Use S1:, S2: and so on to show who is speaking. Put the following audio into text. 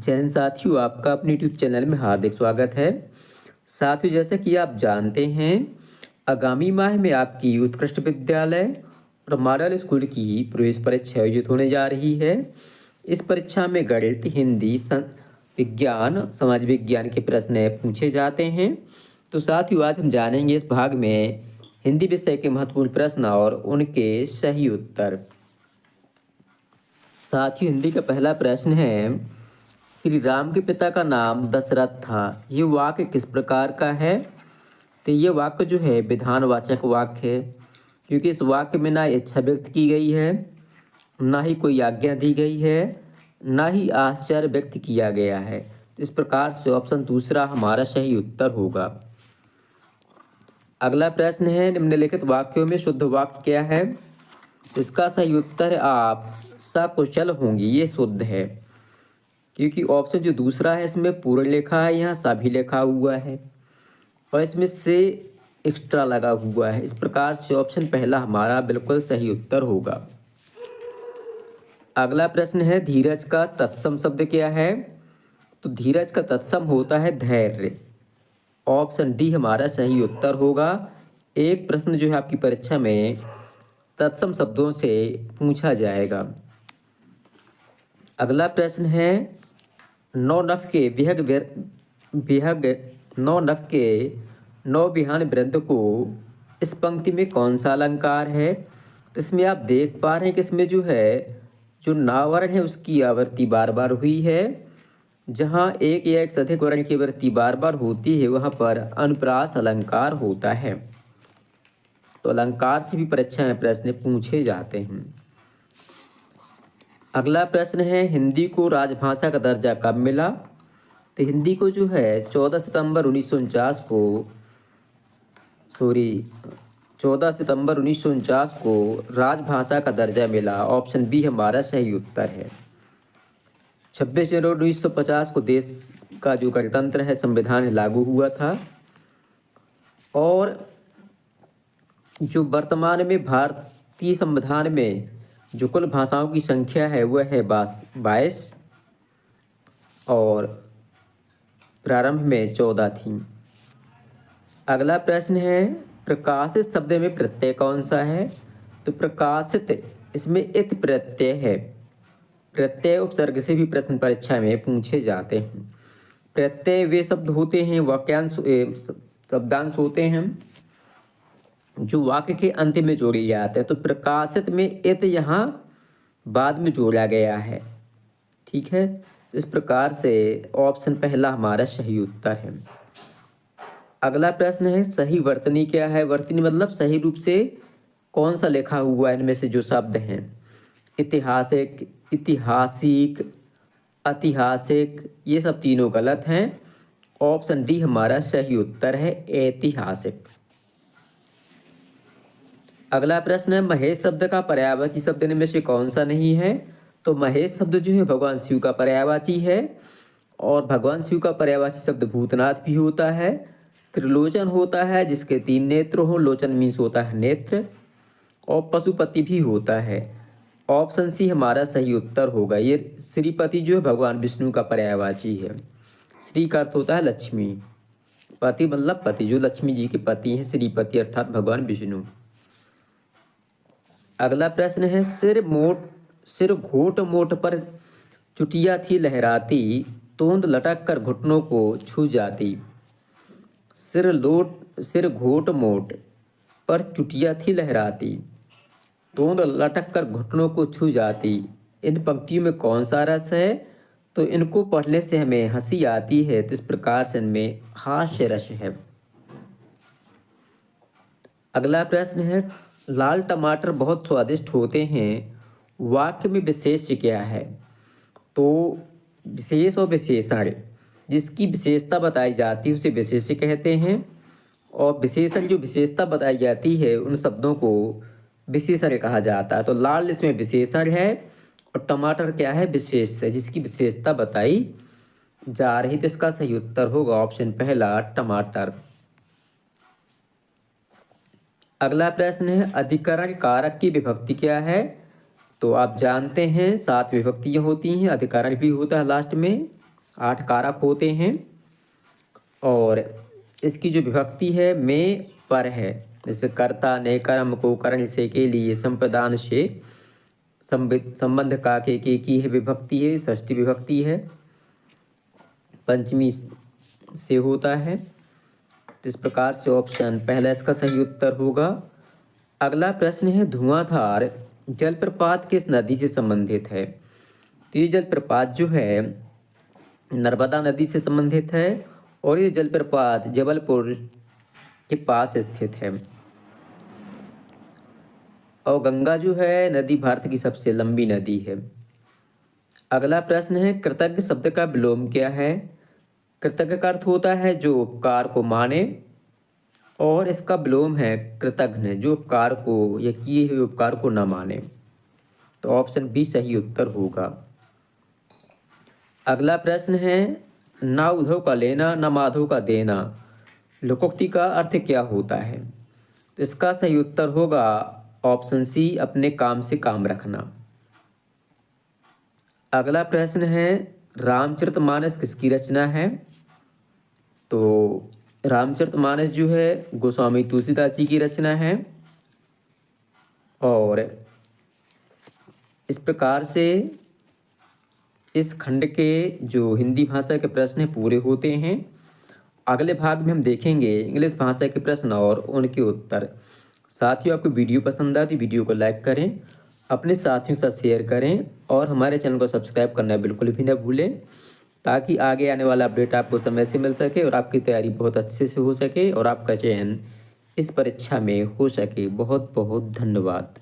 S1: जैन साथियों, आपका अपने यूट्यूब चैनल में हार्दिक स्वागत है। साथियों, जैसा कि आप जानते हैं, आगामी माह में आपकी उत्कृष्ट विद्यालय और मॉडल स्कूल की प्रवेश परीक्षा आयोजित होने जा रही है। इस परीक्षा में गणित, हिंदी, विज्ञान, समाज विज्ञान के प्रश्न पूछे जाते हैं। तो साथियों, आज हम जानेंगे इस भाग में हिंदी विषय के महत्वपूर्ण प्रश्न और उनके सही उत्तर। साथियों, हिंदी का पहला प्रश्न है, श्री राम के पिता का नाम दशरथ था। ये वाक्य किस प्रकार का है? तो ये वाक्य जो है विधानवाचक वाक्य है, क्योंकि इस वाक्य में ना इच्छा व्यक्त की गई है, ना ही कोई आज्ञा दी गई है, ना ही आश्चर्य व्यक्त किया गया है। तो इस प्रकार से ऑप्शन दूसरा हमारा सही उत्तर होगा। अगला प्रश्न है, निम्नलिखित वाक्यों में शुद्ध वाक्य क्या है? इसका सही उत्तर आप सकुशल होंगी, ये शुद्ध है, क्योंकि ऑप्शन जो दूसरा है इसमें पूर्ण लिखा है, यहाँ सा भी लिखा हुआ है और इसमें से एक्स्ट्रा लगा हुआ है। इस प्रकार से ऑप्शन पहला हमारा बिल्कुल सही उत्तर होगा। अगला प्रश्न है, धीरज का तत्सम शब्द क्या है? तो धीरज का तत्सम होता है धैर्य। ऑप्शन डी हमारा सही उत्तर होगा। एक प्रश्न जो है आपकी परीक्षा में तत्सम शब्दों से पूछा जाएगा। अगला प्रश्न है, नौ नफ के नौ नफ के नौ बिहान वृंद को इस पंक्ति में कौन सा अलंकार है? तो इसमें आप देख पा रहे हैं कि इसमें जो है जो नावर्ण है उसकी आवृत्ति बार बार हुई है। जहाँ एक या एक से अधिक वर्ण की आवृत्ति बार बार होती है वहाँ पर अनुप्रास अलंकार होता है। तो अलंकार से भी परीक्षा में प्रश्न पूछे जाते हैं। अगला प्रश्न है, हिंदी को राजभाषा का दर्जा कब मिला? तो हिंदी को जो है 14 सितंबर 1949 को राजभाषा का दर्जा मिला। ऑप्शन बी हमारा सही उत्तर है। 26 जनवरी 1950 को देश का जो गणतंत्र है संविधान लागू हुआ था और जो वर्तमान में भारतीय संविधान में जो कुल भाषाओं की संख्या है वह है 22 और प्रारंभ में 14 थी। अगला प्रश्न है, प्रकाशित शब्द में प्रत्यय कौन सा है? तो प्रकाशित इसमें इत प्रत्यय है। प्रत्यय उपसर्ग से भी प्रश्न परीक्षा में पूछे जाते हैं। प्रत्यय वे शब्द होते हैं, वाक्यांश शब्दांश होते हैं जो वाक्य के अंत में जोड़े जाते हैं। तो प्रकाशित में इत यहाँ बाद में जोड़ा गया है। ठीक है, इस प्रकार से ऑप्शन पहला हमारा सही उत्तर है। अगला प्रश्न है, सही वर्तनी क्या है? वर्तनी मतलब सही रूप से कौन सा लिखा हुआ है इनमें से जो शब्द हैं? ऐतिहासिक, ऐतिहासिक, ऐतिहासिक, ये सब तीनों गलत हैं। ऑप्शन डी हमारा सही उत्तर है, ऐतिहासिक। अगला प्रश्न है, महेश शब्द का पर्यायवाची शब्द इनमें से कौन सा नहीं है? तो महेश शब्द जो है भगवान शिव का पर्यायवाची है और भगवान शिव का पर्यायवाची शब्द भूतनाथ भी होता है। त्रिलोचन होता है जिसके 3 नेत्र हो, लोचन मीन्स होता है नेत्र, और पशुपति भी होता है। ऑप्शन सी हमारा सही उत्तर होगा। ये श्रीपति जो है भगवान विष्णु का पर्यायवाची है। श्री का अर्थ होता है लक्ष्मी, पति मतलब पति, जो लक्ष्मी जी के पति हैं श्रीपति अर्थात भगवान विष्णु। अगला प्रश्न है, सिर घोट मोट पर चुटिया थी लहराती, तोंद लटक कर घुटनों को छू जाती। सिर घोट मोट पर चुटिया थी लहराती, तोंद लटक कर घुटनों को छू जाती। इन पंक्तियों में कौन सा रस है? तो इनको पढ़ने से हमें हंसी आती है, तो इस प्रकार से इनमें हास्य रस है। अगला प्रश्न है, लाल टमाटर बहुत स्वादिष्ट होते हैं, वाक्य में विशेष्य क्या है? तो विशेष और विशेषण, जिसकी विशेषता बताई जाती है उसे विशेष्य कहते हैं और विशेषण जो विशेषता बताई जाती है उन शब्दों को विशेषण कहा जाता है। तो लाल इसमें विशेषण है और टमाटर क्या है? विशेष है, जिसकी विशेषता बताई जा रही। तो इसका सही उत्तर होगा ऑप्शन पहला, टमाटर। अगला प्रश्न है, अधिकरण कारक की विभक्ति क्या है? तो आप जानते हैं 7 विभक्तियां होती हैं, अधिकरण भी होता है लास्ट में। 8 कारक होते हैं और इसकी जो विभक्ति है में पर है, जैसे कर्ता ने कर्म को करण से के लिए संप्रदान से संबंध का के की है विभक्ति है, षष्ठी विभक्ति है, पंचमी से होता है। तो इस प्रकार से ऑप्शन पहला इसका सही उत्तर होगा। अगला प्रश्न है धुआंधार जलप्रपात किस नदी से संबंधित है? तो ये जलप्रपात जो है नर्मदा नदी से संबंधित है और ये जलप्रपात जबलपुर के पास स्थित है। और गंगा जो है नदी भारत की सबसे लंबी नदी है। अगला प्रश्न है कृतज्ञ शब्द का विलोम क्या है? कृतज्ञ का अर्थ होता है जो उपकार को माने और इसका विलोम है कृतघ्न जो उपकार को या किए हुए उपकार को न माने। तो ऑप्शन बी सही उत्तर होगा। अगला प्रश्न है ना उद्धव का लेना ना माधव का देना लोकोक्ति का अर्थ क्या होता है? तो इसका सही उत्तर होगा ऑप्शन सी अपने काम से काम रखना। अगला प्रश्न है रामचरितमानस किसकी रचना है? तो रामचरितमानस जो है गोस्वामी तुलसीदास जी की रचना है। और इस प्रकार से इस खंड के जो हिंदी भाषा के प्रश्न हैं पूरे होते हैं। अगले भाग में हम देखेंगे इंग्लिश भाषा के प्रश्न और उनके उत्तर। साथियों आपको वीडियो पसंद आए तो वीडियो को लाइक करें, अपने साथियों के साथ शेयर करें और हमारे चैनल को सब्सक्राइब करना बिल्कुल भी न भूलें, ताकि आगे आने वाला अपडेट आपको समय से मिल सके और आपकी तैयारी बहुत अच्छे से हो सके और आपका चयन इस परीक्षा में हो सके। बहुत बहुत धन्यवाद।